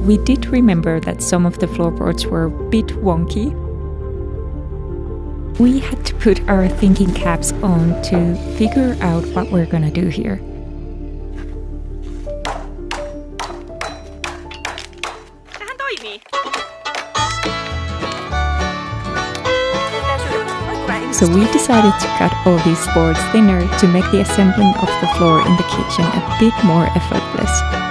we did remember that some of the floorboards were a bit wonky. We had to put our thinking caps on to figure out what we're gonna do here. Tähän toimii. So we decided to cut all these boards thinner to make the assembling of the floor in the kitchen a bit more effortless.